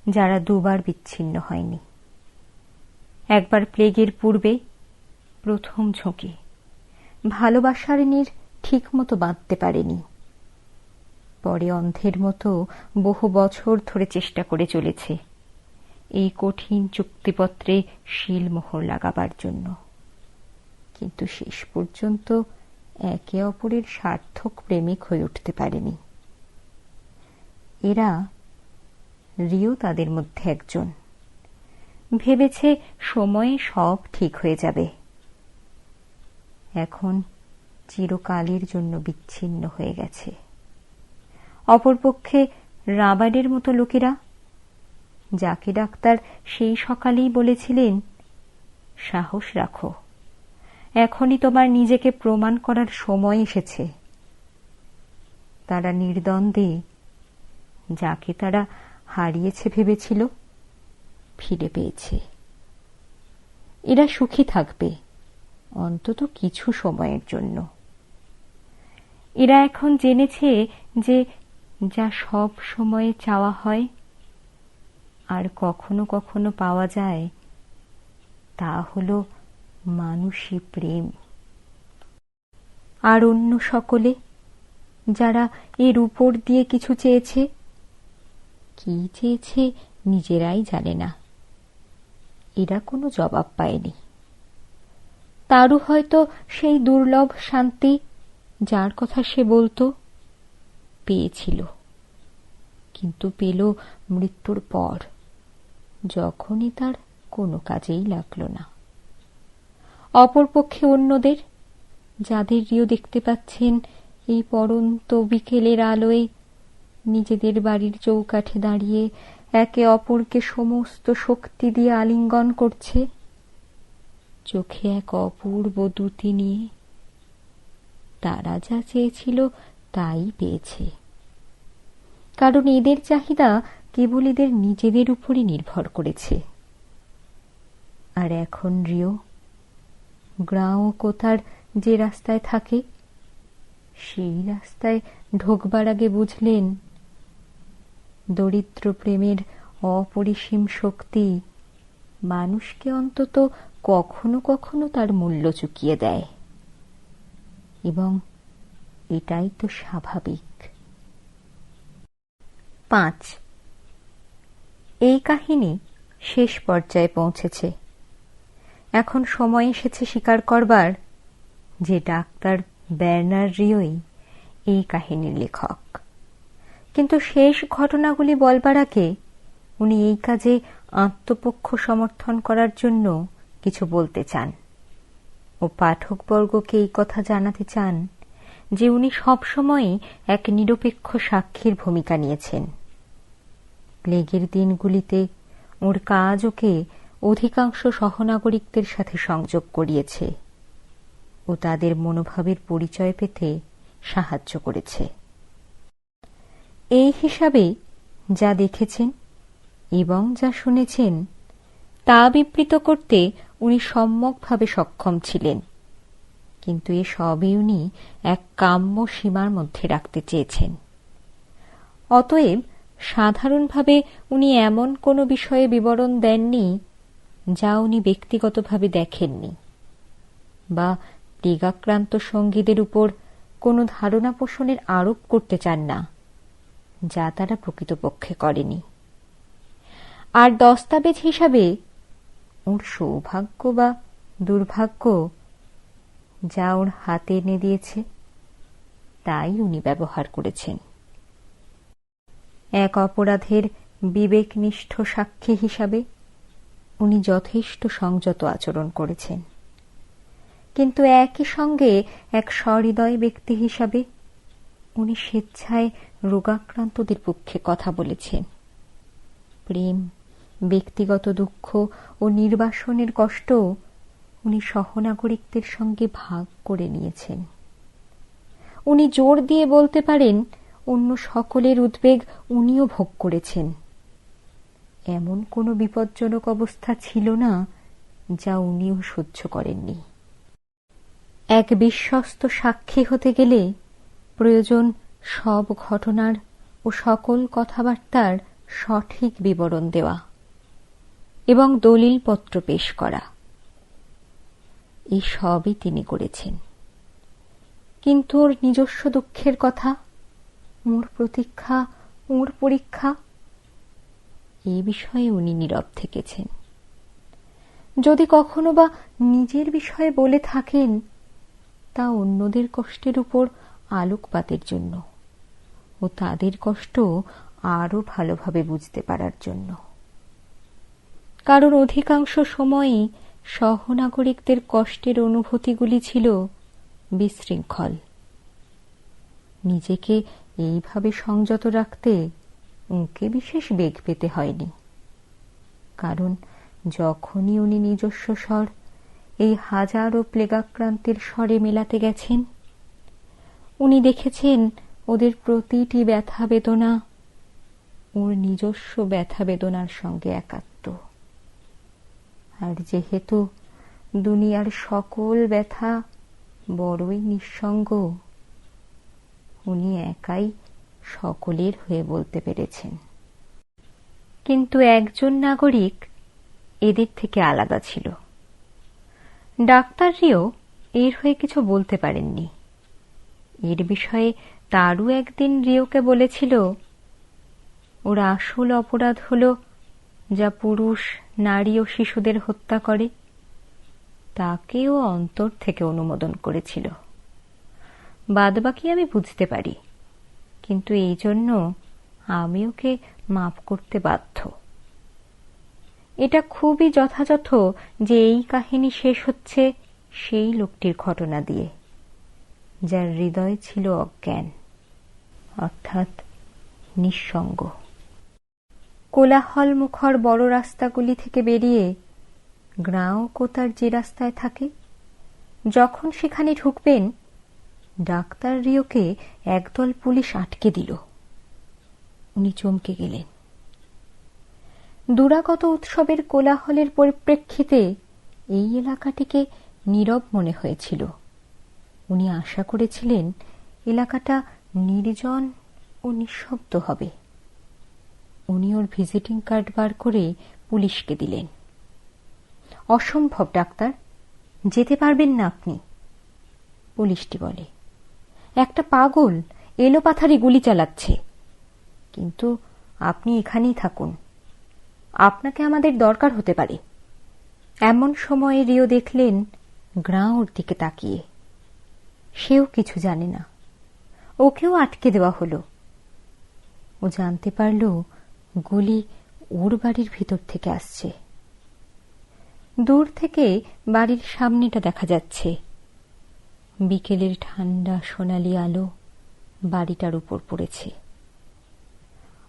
[SPEAKER 2] যারা দুবার বিচ্ছিন্ন হয়নি। একবার প্লেগের পূর্বে প্রথম ঝুঁকি, ভালোবাসার নীড় ঠিক মতো বাঁধতে পারেনি। পরে অন্ধের মতো বহু বছর ধরে চেষ্টা করে চলেছে এই কঠিন চুক্তিপত্রে শিলমোহর লাগাবার জন্য, কিন্তু শেষ পর্যন্ত একে অপরের সার্থক প্রেমিক হয়ে উঠতে পারেনি। এরা, রিও তাদের মধ্যে একজন, ভেবেছে সময়ে সব ঠিক হয়ে যাবে। এখন চিরকালের জন্য বিচ্ছিন্ন হয়ে গেছে। অপরপক্ষে রাবারের মতো লোকেরা, যাকে ডাক্তার সেই সকালেই বলেছিলেন, সাহস রাখো, এখনই তোমার নিজেকে প্রমাণ করার সময় এসেছে। তারা নির্দ্বন্দ্বে যাকে তারা হারিয়েছে ভেবেছিল ফিরে পেয়েছে। এরা সুখী থাকবে অন্তত কিছু সময়ের জন্য। এরা এখন জেনেছে যে যা সব সময়ে চাওয়া হয় আর কখনো কখনো পাওয়া যায়, তা হলো মানুষই প্রেম। আর অন্য সকলে যারা এর উপর দিয়ে কিছু চেয়েছে, কি চেয়েছে নিজেরাই জানে না। এরা কোনো জবাব পায়নি। তারও হয়তো সেই দুর্লভ শান্তি যার কথা সে বলতো পেয়েছিল, কিন্তু পেল মৃত্যুর পর, যখনই তার কোনো কাজেই লাগলো না। অপরপক্ষে অন্যদের, যাদের রিও দেখতে পাচ্ছেন এই পড়ন্ত বিকেলের আলোয় নিজেদের বাড়ির চৌকাঠে দাঁড়িয়ে একে অপরকে সমস্ত শক্তি দিয়ে আলিঙ্গন করছে, চোখে এক অপূর্ব দ্যুতি নিয়ে, তারা যা চেয়েছিল তাই পেয়েছে। কারণ এদের চাহিদা কেবল এদের নিজেদের উপরই নির্ভর করেছে। আর এখন রিও গ্রাঁ ও কোথার যে রাস্তায় থাকে, সেই রাস্তায় ঢোকবার আগে বুঝলেন দরিদ্র প্রেমের অপরিসীম শক্তি মানুষকে অন্তত কখনো কখনো তার মূল্য চুকিয়ে দেয়, এবং এটাই তো স্বাভাবিক। 5. এই কাহিনী শেষ পর্যায়ে পৌঁছেছে। এখন সময় এসেছে স্বীকার করবার যে ডাক্তার বার্নার রিওই এই কাহিনীর লেখক। কিন্তু শেষ ঘটনাগুলি বলবার আগে উনি এই কাজে আত্মপক্ষ সমর্থন করার জন্য কিছু বলতে চান ও পাঠকবর্গকে এই কথা জানাতে চান যে উনি সবসময়ই এক নিরপেক্ষ সাক্ষীর ভূমিকা নিয়েছেন। প্লেগের দিনগুলিতে ওর কাজ ওকে অধিকাংশ সহনাগরিকদের সাথে সংযোগ করিয়েছে ও তাদের মনোভাবের পরিচয় পেতে সাহায্য করেছে। এই হিসাবে যা দেখেছেন এবং যা শুনেছেন তা বিবৃত করতে উনি সম্যকভাবে সক্ষম ছিলেন, কিন্তু এ সবই উনি এক কাম্য সীমার মধ্যে রাখতে চেয়েছেন। অতএব সাধারণভাবে উনি এমন কোনো বিষয়ে বিবরণ দেননি যা উনি ব্যক্তিগতভাবে দেখেননি, বা প্লেগাক্রান্ত সঙ্গীদের উপর কোনো ধারণা পোষণের আরোপ করতে চান না যা তারা প্রকৃতপক্ষে করেনি। আর দস্তাবেজ হিসাবে ওর সৌভাগ্য বা দুর্ভাগ্য যা ওর হাতে এনে দিয়েছে তাই উনি ব্যবহার করেছেন। এক অপরাধের বিবেকনিষ্ঠ সাক্ষী হিসাবে উনি যথেষ্ট সংযত আচরণ করেছেন, কিন্তু একই সঙ্গে এক সহৃদয় ব্যক্তি হিসাবে উনি স্বেচ্ছায় রোগাক্রান্তদের পক্ষে কথা বলেছেন। প্রেম, ব্যক্তিগত দুঃখ ও নির্বাসনের কষ্ট উনি সহনাগরিকদের সঙ্গে ভাগ করে নিয়েছেন। উনি জোর দিয়ে বলতে পারেন অন্য সকলের উদ্বেগ উনিও ভোগ করেছেন। এমন কোনো বিপজ্জনক অবস্থা ছিল না যা উনিও সহ্য করেননি। এক বিশ্বস্ত সাক্ষী হতে গেলে প্রয়োজন সব ঘটনার ও সকল কথাবার্তার সঠিক বিবরণ দেওয়া এবং দলিলপত্র পেশ করা, এই সবই তিনি করেছেন। কিন্তু ওর নিজস্ব দুঃখের কথা, ওর প্রতীক্ষা, ওর পরীক্ষা, এই বিষয়ে উনি নীরব থেকেছেন। যদি কখনো বা নিজের বিষয়ে বলে থাকেন, তা অন্যদের কষ্টের উপর আলোকপাতের জন্য ও তাদের কষ্ট আরো ভালোভাবে বুঝতে পারার জন্য। কারণ অধিকাংশ সময়ই সহনাগরিকদের কষ্টের অনুভূতিগুলি ছিল বিশৃঙ্খল। নিজেকে এইভাবে সংযত রাখতে ওকে বিশেষ বেগ পেতে হয়নি। কারণ যখনই উনি নিজস্ব স্বর এই হাজারো প্লেগাক্রান্তের স্বরে মেলাতে গেছেন, উনি দেখেছেন ওদের প্রতিটি ব্যথা বেদনা ওর নিজস্ব ব্যথা বেদনার সঙ্গে একাত্ম। আর যেহেতু দুনিয়ার সকল ব্যথা বড়ই নিঃসঙ্গ, উনি একাই সকলের হয়ে বলতে পেরেছেন। কিন্তু একজন নাগরিক এদের থেকে আলাদা ছিল। ডাক্তার রিও এর হয়ে কিছু বলতে পারেননি। এর বিষয়ে তারও একদিন রিওকে বলেছিল, ওর আসল অপরাধ হল যা পুরুষ, নারী ও শিশুদের হত্যা করে, তাকেও অন্তর থেকে অনুমোদন করেছিল। বাদবাকি আমি বুঝতে পারি, কিন্তু এই জন্য আমি ওকে মাফ করতে বাধ্য। এটা খুবই যথাযথ যে এই কাহিনী শেষ হচ্ছে সেই লোকটির ঘটনা দিয়ে, যার হৃদয় ছিল অজ্ঞান, অর্থাৎ নিঃসঙ্গ। কোলাহল মুখর বড় রাস্তাগুলি থেকে বেরিয়ে গ্রাঁ ও কোতার যে রাস্তায় থাকে, যখন সেখানে ঢুকবেন, ডাক্তার রিওকে একদল পুলিশ আটকে দিল। উনি চমকে গেলেন। দুরাগত উৎসবের কোলাহলের পরিপ্রেক্ষিতে এই এলাকাটিকে নীরব মনে হয়েছিল। উনি আশা করেছিলেন এলাকাটা নির্জন ও নিঃশব্দ হবে। উনি ওর ভিজিটিং কার্ড বার করে পুলিশকে দিলেন। অসম্ভব ডাক্তার, যেতে পারবেন না আপনি, পুলিশটি বলে। একটা পাগল এলোপাথারি গুলি চালাচ্ছে, কিন্তু আপনি এখানেই থাকুন, আপনাকে আমাদের দরকার হতে পারে। এমন সময়ে রিও দেখলেন গ্রাঁ ওর দিকে তাকিয়ে। সেও কিছু জানে না, ওকেও আটকে দেওয়া হলো। ও জানতে পারল গুলি ওর বাড়ির ভিতর থেকে আসছে। দূর থেকে বাড়ির সামনেটা দেখা যাচ্ছে। বিকেলের ঠান্ডা সোনালি আলো বাড়িটার উপর পড়েছে।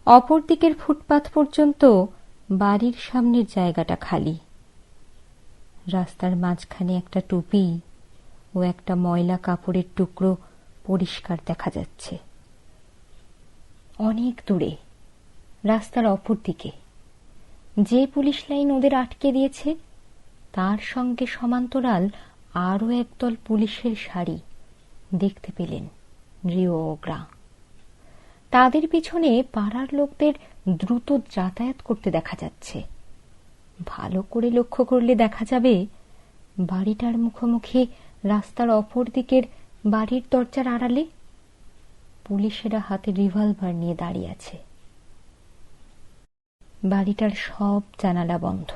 [SPEAKER 2] অপর দিকের ফুটপাথ পর্যন্ত বাড়ির সামনের জায়গাটা খালি। রাস্তার মাঝখানে একটা টুপি ও একটা ময়লা কাপড়ের টুকরো পরিষ্কার দেখা যাচ্ছে। অনেক দূরে রাস্তার অপর দিকে যে পুলিশ লাইন ওদের আটকে দিয়েছে, তার সঙ্গে সমান্তরাল আরও একদল পুলিশের সারি দেখতে পেলেন রিও ও গ্রাঁ। তাদের পিছনে পাড়ার লোকদের দ্রুত যাতায়াত করতে দেখা যাচ্ছে। ভালো করে লক্ষ্য করলে দেখা যাবে বাড়িটার মুখোমুখি রাস্তার অপর দিকের বাড়ির দরজার আড়ালে পুলিশেরা হাতে রিভলভার নিয়ে দাঁড়িয়ে আছে। বাড়িটার সব জানালা বন্ধ,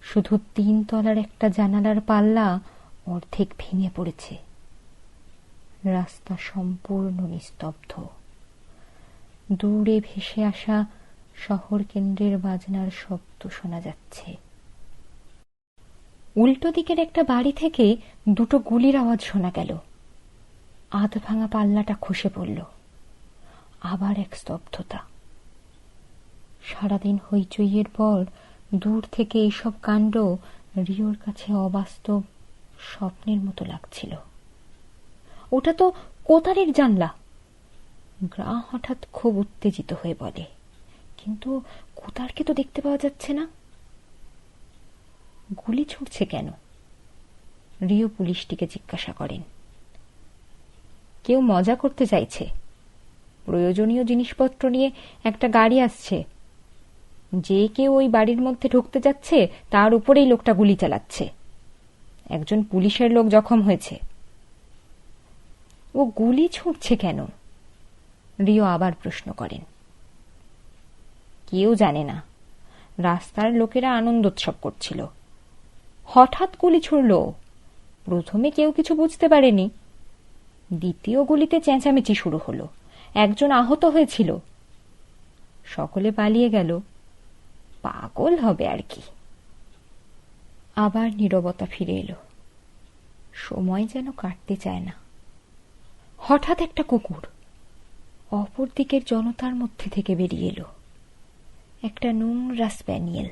[SPEAKER 2] শুধু 3 তলার একটা জানালার পাল্লা অর্ধেক ভেঙে পড়েছে। রাস্তা সম্পূর্ণ নিস্তব্ধ। দূরে ভেসে আসা শহর কেন্দ্রের বাজনার শব্দ শোনা যাচ্ছে। উল্টো দিকের একটা বাড়ি থেকে 2টো গুলির আওয়াজ শোনা গেল। আধ ভাঙা পাল্লাটা খসে পড়ল। আবার এক স্তব্ধতা। সারাদিন হইচইয়ের পর দূর থেকে এইসব কাণ্ড রিওর কাছে অবাস্তব, স্বপ্নের মতো লাগছিল। ওটা তো কোতারের জানলা, গ্রাঁ হঠাৎ খুব উত্তেজিত হয়ে বলে। কিন্তু কোতারকে তো দেখতে পাওয়া যাচ্ছে না। গুলি ছুটছে কেন? রিও পুলিশটিকে জিজ্ঞাসা করেন। কেউ মজা করতে চাইছে, প্রয়োজনীয় জিনিসপত্র নিয়ে একটা গাড়ি আসছে। যে কেউ ওই বাড়ির মধ্যে ঢুকতে যাচ্ছে তার উপরেই লোকটা গুলি চালাচ্ছে। একজন পুলিশের লোক জখম হয়েছে। ও গুলি ছুঁড়ছে কেন? রিও আবার প্রশ্ন করেন। কেউ জানে না। রাস্তার লোকেরা আনন্দোৎসব করছিল। হঠাৎ গুলি ছুড়ল। প্রথমে কেউ কিছু বুঝতে পারেনি। দ্বিতীয় গুলিতে চেঁচামেচি শুরু হলো। একজন আহত হয়েছিল। সকলে পালিয়ে গেল। পাগল হবে আর কি। আবার নীরবতা ফিরে এলো। সময় যেন কাটতে চায় না। হঠাৎ একটা কুকুর অপর দিকের জনতার মধ্যে থেকে বেরিয়ে এলো। একটা নোংরা স্প্যানিয়েল।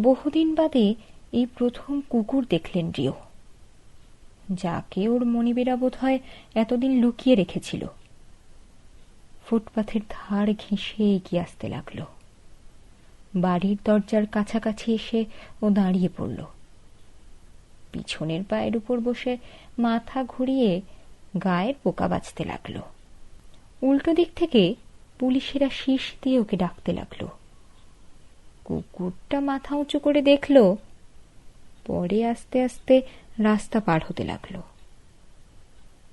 [SPEAKER 2] বহুদিন বাদে এই প্রথম কুকুর দেখলেন রিও, যাকে ওর মনিবেরা বোধ হয় এতদিন লুকিয়ে রেখেছিল। ফুটপাথের ধার ঘেঁষে এগিয়ে আসতে লাগলো। বাড়ির দরজার কাছাকাছি এসে ও দাঁড়িয়ে পড়ল। পিছনের পায়ের উপর বসে মাথা ঘুরিয়ে গায়ের পোকা বাঁচতে লাগলো। উল্টো দিক থেকে পুলিশেরা শীষ দিয়ে ওকে ডাকতে লাগলো। কুকুরটা মাথা উঁচু করে দেখল, পরে আস্তে আস্তে রাস্তা পার হতে লাগলো।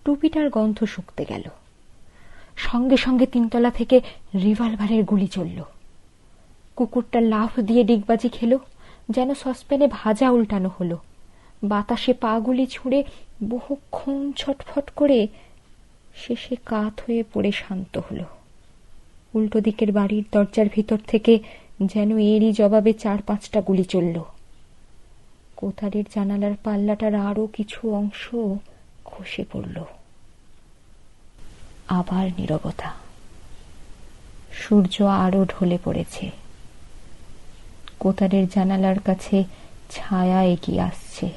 [SPEAKER 2] টুপিটার গন্ধ শুকতে গেল। সঙ্গে সঙ্গে 3 তলা থেকে রিভলভারের গুলি চলল। কুকুরটা লাফ দিয়ে ডিগবাজি খেল, যেন সসপ্যানে ভাজা উল্টানো হলো। বাতাসে পা গুলি ছুঁড়ে বহুক্ষণ ছটফট করে শেষে কাত হয়ে পড়ে শান্ত হলো। উল্টো দিকের বাড়ির দরজার ভিতর থেকে যেন এরই জবাবে 4-5টা গুলি চলল। কোথারের জানালার পাল্লাটার আরো কিছু অংশ খসে পড়ল। আবার নীরবতা। সূর্য আরো ঢলে পড়েছে। কোথারের জানালার কাছে ছায়া এগিয়ে আসছে।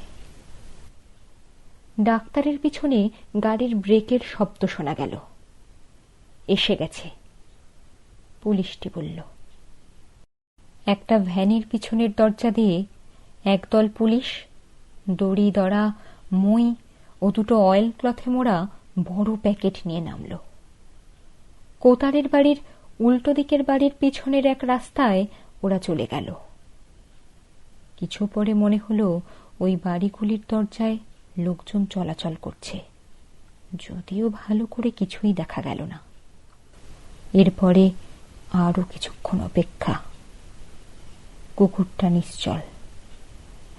[SPEAKER 2] ডাক্তারের পিছনে গাড়ির ব্রেকের শব্দ শোনা গেল। এসে গেছে, পুলিশটি বলল। একটা ভ্যানের পিছনের দরজা দিয়ে একদল পুলিশ দড়ি দড়া, মই ও 2টো অয়েল ক্লথে মোড়া বড় প্যাকেট নিয়ে নামল। কোতারের বাড়ির উল্টো দিকের বাড়ির পিছনের এক রাস্তায় ওরা চলে গেল। কিছু পরে মনে হলো ওই বাড়িগুলির দরজায় লোকজন চলাচল করছে, যদিও ভালো করে কিছুই দেখা গেল না। এরপরে আরো কিছুক্ষণ অপেক্ষা। কুকুরটা নিশ্চল,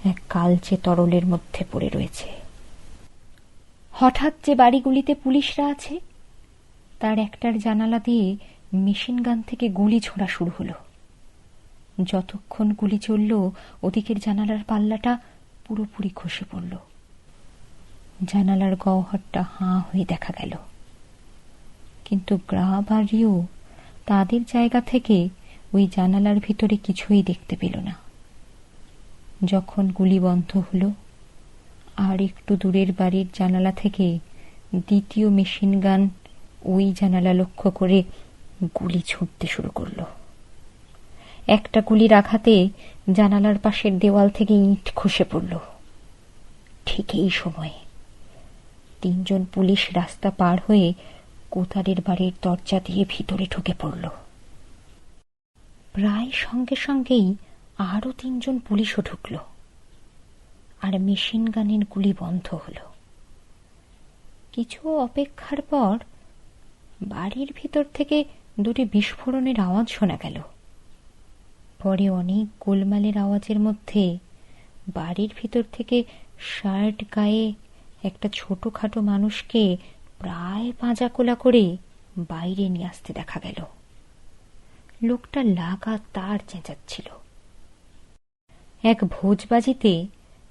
[SPEAKER 2] এক কালচে তরলের মধ্যে পড়ে রয়েছে। হঠাৎ যে বাড়িগুলিতে পুলিশরা আছে তার একটার জানালা দিয়ে মেশিন গান থেকে গুলি ছোড়া শুরু হলো। যতক্ষণ গুলি চলল ওদিকের জানালার পাল্লাটা পুরোপুরি খসে পড়ল। জানালার গহ্বরটা হাঁ হয়ে দেখা গেল। কিন্তু গ্রাব আর রিও তাদের জায়গা থেকে ওই জানালার ভিতরে কিছুই দেখতে পেল না। যখন গুলি বন্ধ হলো, আর একটু দূরের বাড়ির জানালা থেকে দ্বিতীয় মেশিন গান ওই জানালা লক্ষ্য করে গুলি ছুটতে শুরু করলো। একটা গুলির আঘাতে জানালার পাশের দেওয়াল থেকে ইট খসে পড়ল। ঠিক এই সময়ে 3 জন পুলিশ রাস্তা পার হয়ে কোতারের বাড়ির দরজা দিয়ে ভিতরে ঢুকে পড়ল। প্রায় সঙ্গে সঙ্গেই আরো 3 জন পুলিশও ঢুকল, আর মেশিন গানের গুলি বন্ধ হলো। কিছু অপেক্ষার পর বাড়ির ভিতর থেকে 2টি বিস্ফোরণের আওয়াজ শোনা গেল। পরে অনেক গোলমালের আওয়াজের মধ্যে বাড়ির ভিতর থেকে শার্ট গায়ে একটা ছোটখাটো মানুষকে প্রায় পাঁজা কোলা করে বাইরে নিয়ে আসতে দেখা গেল। লোকটা লাগাতার চেঁচাচ্ছিল। এক ভোজবাজিতে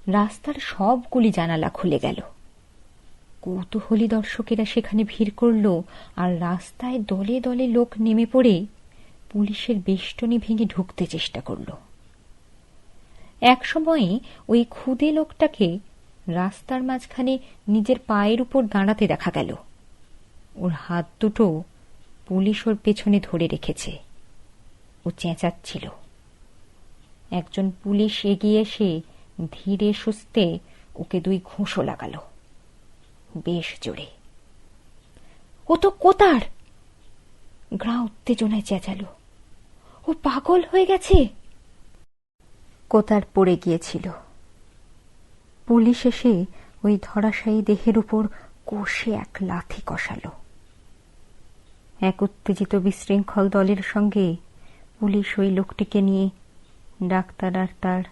[SPEAKER 2] রাস্তার সবগুলি জানালা খুলে গেল। কৌতূহলী দর্শকেরা সেখানে ভিড় করল, আর রাস্তায় দলে দলে লোক নেমে পড়ে পুলিশের বেষ্টনী ভেঙে ঢুকতে চেষ্টা করল। এক সময়ে ওই ক্ষুদে লোকটাকে রাস্তার মাঝখানে নিজের পায়ের উপর দাঁড়াতে দেখা গেল। ওর হাত দুটো পুলিশ ওর পেছনে ধরে রেখেছে। ও চেঁচাচ্ছিল। একজন পুলিশ এগিয়ে এসে ধীরে সুস্থে ওকে 2 ঘুষো লাগালো, বেশ জোরে। ও তো কোতার, গ্রা উত্তেজনায় চেঁচালো, ও পাগল হয়ে গেছে। কোতার পড়ে গিয়েছিল। পুলিশ এসে ওই ধরাশায়ী দেহের উপর কষে এক লাথি কষালো। এক উত্তেজিত বিশৃঙ্খল দলের সঙ্গে পুলিশ ওই লোকটিকে নিয়ে ডাক্তার আর তার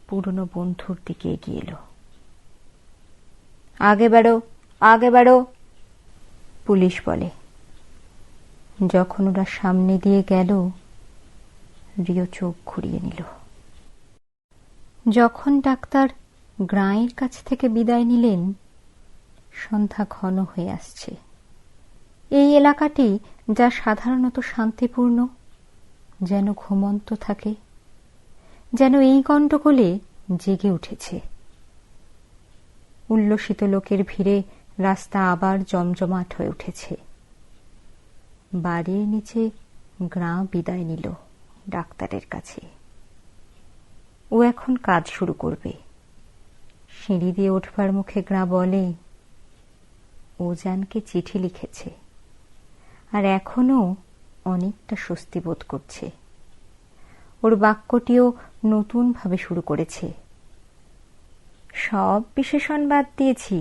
[SPEAKER 2] পুরনো বন্ধুর দিকে এগিয়ে এলো। আগে বাড়ো, আগে বাড়ো, পুলিশ বলে। যখন ওরা সামনে দিয়ে গেল, রিও চোখ ঘুরিয়ে নিল। যখন ডাক্তার গ্রাঁয়ের কাছ থেকে বিদায় নিলেন, সন্ধ্যা ঘন হয়ে আসছে। এই এলাকাটি, যা সাধারণত শান্তিপূর্ণ, যেন ঘুমন্ত থাকে, যেন এই গণ্ডগোলে জেগে উঠেছে। উল্লসিত লোকের ভিড়ে রাস্তা আবার জমজমাট হয়ে উঠেছে। বাড়ির নিচে গ্রাঁ বিদায় নিল ডাক্তারের কাছে। ও এখন কাজ শুরু করবে। সিঁড়ি দিয়ে উঠবার মুখে গ্রাঁ বলে, ও জানকে চিঠি লিখেছে, আর এখনো অনেকটা স্বস্তি বোধ করছে। ওর বাক্যটিও নতুন ভাবে শুরু করেছে। সব বিশেষণ বাদ দিয়েছি,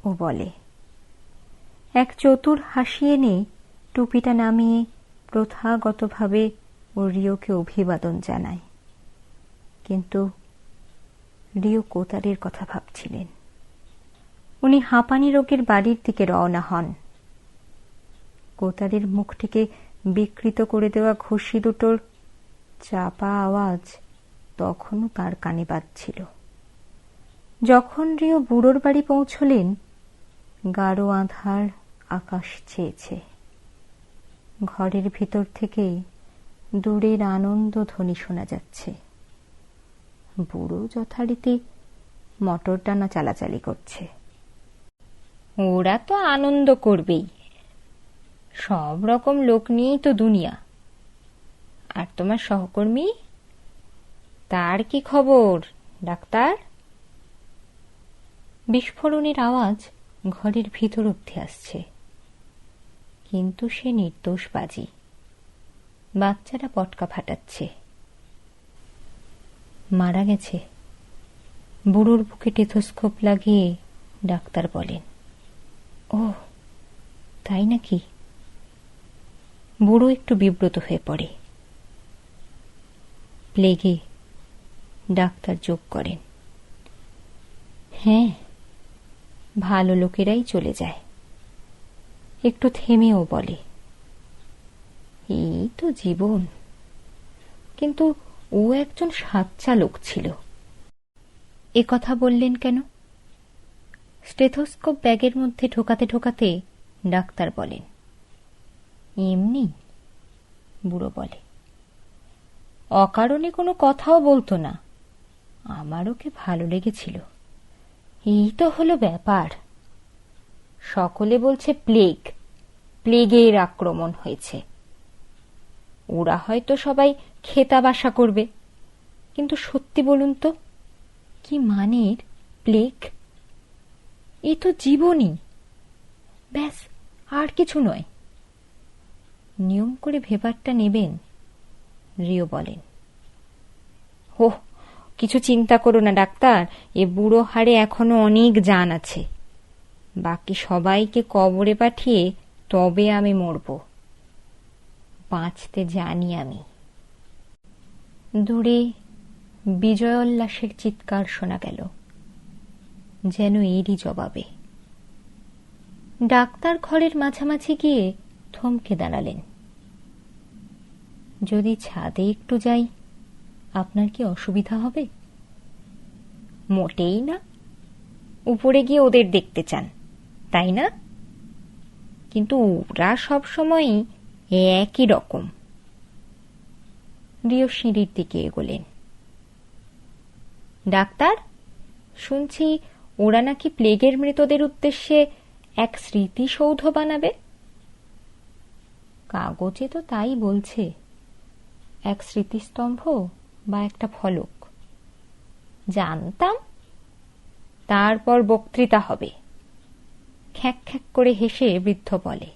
[SPEAKER 2] ও বলে। এক চতুর হাসি এনে টুপিটা নামিয়ে প্রথাগতভাবে ও রিওকে অভিবাদন জানায়। কিন্তু রিও কোতারের কথা ভাবছিলেন। উনি হাঁপানি রোগের বাড়ির দিকে রওনা হন। কোতারের মুখটিকে বিকৃত করে দেওয়া ঘুষি দুটোর চাপা আওয়াজ তখনও তার কানে বাজছিল। যখন রিও বুড়োর বাড়ি পৌঁছলেন, গাঢ় আঁধার আকাশ ছেয়েছে। ঘরের ভিতর থেকে দূরের আনন্দ ধ্বনি শোনা যাচ্ছে। বুড়ো যথারীতি মোটর টানা চালাচালি করছে। ওরা তো আনন্দ করবেই, সব রকম লোক নিয়েই তো দুনিয়া। আর তোমার সহকর্মী, তার কি খবর ডাক্তার? বিস্ফোরণের আওয়াজ ঘরের ভিতর অবধি আসছে। কিন্তু সে নির্দোষ বাজি। বাচ্চারা পটকা ফাটাচ্ছে। মারা গেছে, বুড়োর বুকে টেথোস্কোপ লাগিয়ে ডাক্তার বলেন। ও তাই নাকি? বুড়ো একটু বিব্রত হয়ে পড়ে। প্লেগে, ডাক্তার যোগ করেন। হ্যাঁ, ভালো লোকেরাই চলে যায়। একটু থেমেও বলে, এই তো জীবন। কিন্তু ও একজন সাচ্চা লোক ছিল। এ কথা বললেন কেন? স্টেথোস্কোপ ব্যাগের মধ্যে ঢোকাতে ঢোকাতে ডাক্তার বলেন। এমনি, বুড়ো বলে। অকারণে কোনো কথাও বলতো না। আমার ওকে ভালো লেগেছিল। এই তো হলো ব্যাপার। সকলে বলছে প্লেগের আক্রমণ হয়েছে। ওরা হয়তো সবাই খেতাব আশা করবে, কিন্তু সত্যি বলুন তো, কি মানের প্লেগ? এ তো জীবনই, ব্যাস, আর কিছু নয়। নিয়ম করে ভেবারটা নেবেন, রিও বলেন। হো, কিছু চিন্তা করো না ডাক্তার, এ বুড়ো হাড়ে এখনো অনেক জান আছে। বাকি সবাইকে কবরে পাঠিয়ে তবে আমি মরব। বাঁচতে জানি আমি। দূরে বিজয়োল্লাসের চিৎকার শোনা গেল, যেন এরই জবাবে। ডাক্তার ঘরের মাঝামাঝি গিয়ে থমকে দাঁড়ালেন। যদি ছাদে একটু যাই, আপনার কি অসুবিধা হবে? মোটেই না। উপরে গিয়ে ওদের দেখতে চান, তাই না? কিন্তু ওরা সবসময়ই একই রকম। রিও সিঁড়ির দিকে এগোলেন। ডাক্তার, শুনছি ওরা নাকি প্লেগের মৃতদের উদ্দেশ্যে এক স্মৃতিসৌধ বানাবে। কাগজে তো তাই বলছে, এক স্মৃতিস্তম্ভ বা একটা ফলক। জানতাম। তারপর বক্তৃতা হবে। খ্যাঁক খ্যাঁক করে হেসে বৃদ্ধ বলে,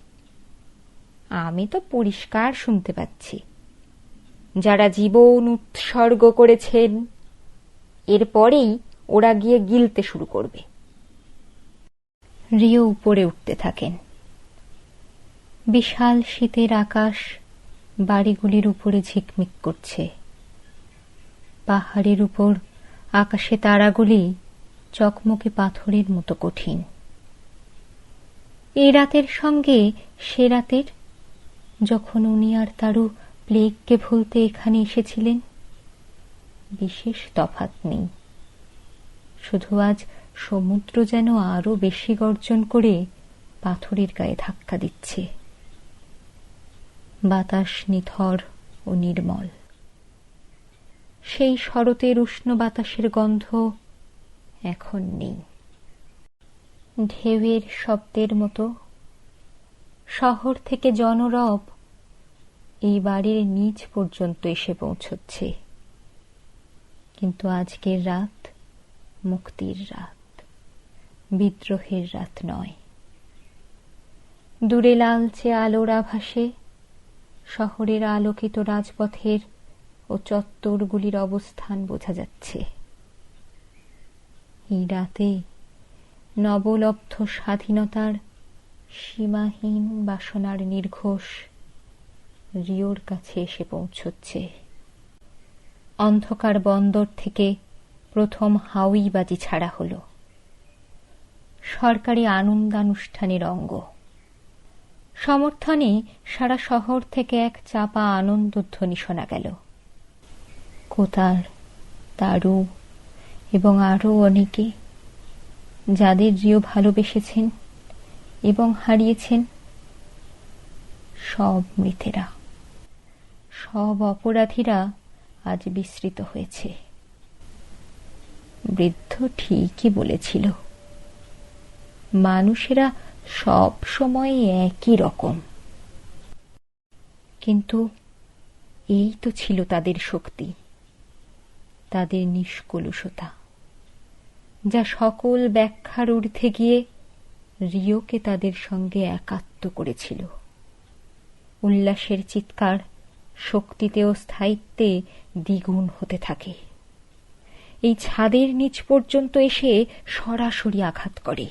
[SPEAKER 2] আমি তো পরিষ্কার শুনতে পাচ্ছি, যারা জীবন উৎসর্গ করেছেন এরপরেই ওরা গিয়ে গিলতে শুরু করবে। রিও উপরে উঠতে থাকেন। বিশাল শীতের আকাশ বাড়িগুলির উপরে ঝিকমিক করছে। পাহাড়ের উপর আকাশে তারাগুলি চকমকে পাথরের মতো কঠিন। এই রাতের সঙ্গে সে রাতের, যখন উনি আর তারু প্লেগকে ভুলতে এখানে এসেছিলেন, বিশেষ তফাৎ নেই। শুধু আজ সমুদ্র যেন আরো বেশি গর্জন করে পাথরের গায়ে ধাক্কা দিচ্ছে। বাতাস নিথর ও নির্মল। সেই শরতের উষ্ণ বাতাসের গন্ধ এখন নেই। ঢেউয়ের শব্দের মতো শহর থেকে জনরব এই বাড়ির নিচ পর্যন্ত এসে পৌঁছচ্ছে। কিন্তু আজকের রাত মুক্তির রাত, বিদ্রোহের রাত নয়। দূরে লালচে আলোর আভাসে শহরের আলোকিত রাজপথের ও চত্বরগুলির অবস্থান বোঝা যাচ্ছে। এই রাতে নবলব্ধ স্বাধীনতার সীমাহীন বাসনার নির্ঘোষ রিওর কাছে এসে পৌঁছচ্ছে। অন্ধকার বন্দর থেকে প্রথম হাউইবাজি ছাড়া হল। সরকারি আনন্দানুষ্ঠানের অঙ্গ। সমর্থনে সারা শহর থেকে এক চাপা আনন্দধ্বনি শোনা গেল। কোতার, তারু এবং আরো অনেকে, যাদের রিও ভালোবেসেছেন এবং হারিয়েছেন, সব মৃতেরা, সব অপরাধীরা আজ বিস্মৃত হয়েছে। বৃদ্ধ ঠিকই বলেছিল, মানুষেরা সব সময় একই রকম। কিন্তু এই তো ছিল তাদের শক্তি, তাদের নিষ্কলুষতা, যা সকল ব্যাখ্যার ঊর্ধ্বে গিয়ে রিওকে তাদের সঙ্গে একাত্ম করেছিল। উল্লাসের চিৎকার শক্তিতে ও স্থায়িত্বে দ্বিগুণ হতে থাকে। এই ছাদের নিচ পর্যন্ত এসে সরাসরি আঘাত করে।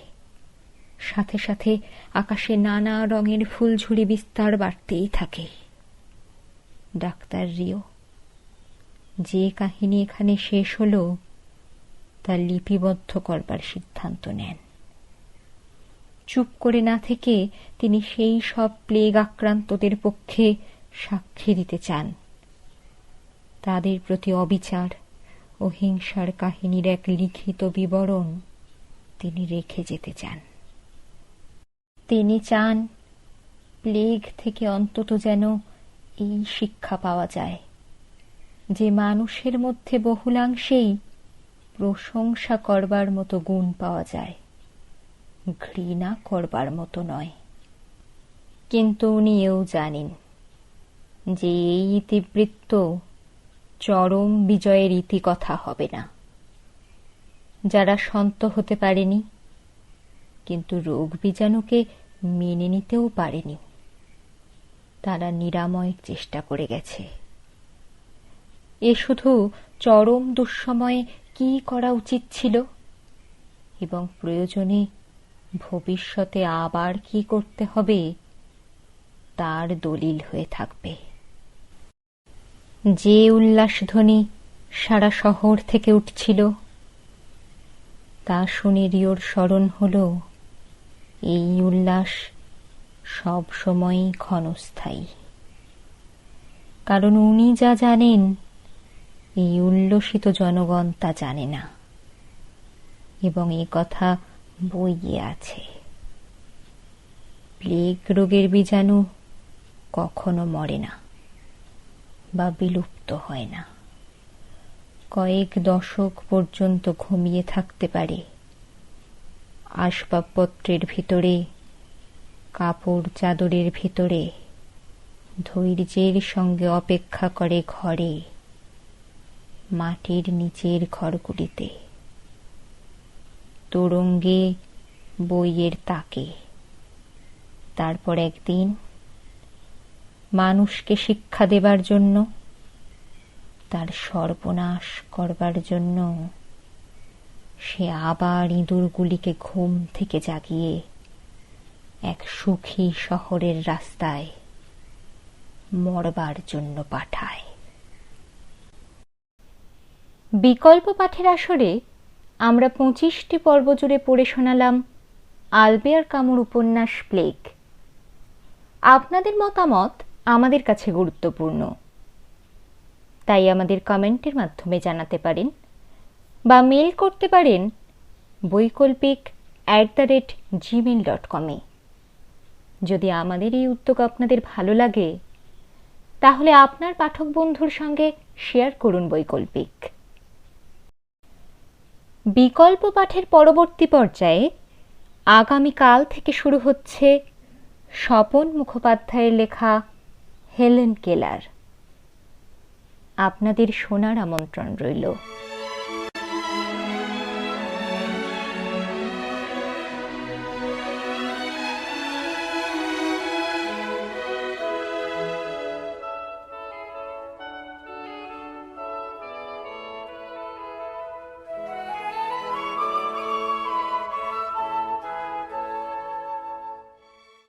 [SPEAKER 2] সাথে সাথে আকাশে নানা রঙের ফুলঝুরি বিস্তার বাড়তেই থাকে। ডাক্তার রিও যে কাহিনী এখানে শেষ হল তা লিপিবদ্ধ করবার সিদ্ধান্ত নেন। চুপ করে না থেকে তিনি সেই সব প্লেগ আক্রান্তদের পক্ষে সাক্ষী দিতে চান। তাদের প্রতি অবিচার ও হিংসার কাহিনীর এক লিখিত বিবরণ তিনি রেখে যেতে চান। তিনি চান প্লেগ থেকে অন্তত যেন এই শিক্ষা পাওয়া যায় যে মানুষের মধ্যে বহুলাংশেই প্রশংসা করবার মতো গুণ পাওয়া যায়, ঘৃণা করবার মতো নয়। কিন্তু উনি এও জানেন যে এই ইতিবৃত্ত চরম বিজয়ের ইতিকথা হবে না। যারা সন্ত হতে পারেনি কিন্তু রোগ বীজাণুকে মেনে নিতেও পারেনি, তারা নিরাময়ের চেষ্টা করে গেছে। এ শুধু চরম দুঃসময়ে কি করা উচিত ছিল এবং প্রয়োজনে ভবিষ্যতে আবার কি করতে হবে তার দলিল হয়ে থাকবে। যে উল্লাসধ্বনি সারা শহর থেকে উঠছিল তা শুনে রিওর স্মরণ হল এই উল্লাস সব সময়ই ক্ষণস্থায়ী। কারণ উনি যা জানেন এই উল্লসিত জনগণ তা জানে না, এবং এ কথা বইয়ে আছে। প্লেগ রোগের বীজাণু কখনো মরে না বা বিলুপ্ত হয় না। কয়েক দশক পর্যন্ত ঘুমিয়ে থাকতে পারে। আসবাবপত্রের ভিতরে, কাপড় চাদরের ভিতরে, ধৈর্যের সঙ্গে অপেক্ষা করে ঘরে, মাটির নিচের ঘরগুলিতে, তোরঙ্গে, বইয়ের তাকে। তারপর একদিন মানুষকে শিক্ষা দেবার জন্য, তার সর্বনাশ করবার জন্য সে আবার ইঁদুরগুলিকে ঘুম থেকে জাগিয়ে এক সুখী শহরের রাস্তায় মরবার জন্য পাঠায়। বিকল্প পাঠের আসরে আমরা 25টি পর্ব জুড়ে পড়ে শোনালাম আলবেয়ার কামুর উপন্যাস প্লেগ। আপনাদের মতামত আমাদের কাছে গুরুত্বপূর্ণ, তাই আমাদের কমেন্টের মাধ্যমে জানাতে পারেন বা মেল করতে পারেন বৈকল্পিক@gmail.com-এ। যদি আমাদের এই উদ্যোগ আপনাদের ভালো লাগে, তাহলে আপনার পাঠক বন্ধুর সঙ্গে শেয়ার করুন বৈকল্পিক। বিকল্প পাঠের পরবর্তী পর্যায়ে আগামীকাল থেকে শুরু হচ্ছে স্বপন মুখোপাধ্যায়ের লেখা হেলেন কেলার। আপনাদের শোনার আমন্ত্রণ রইল।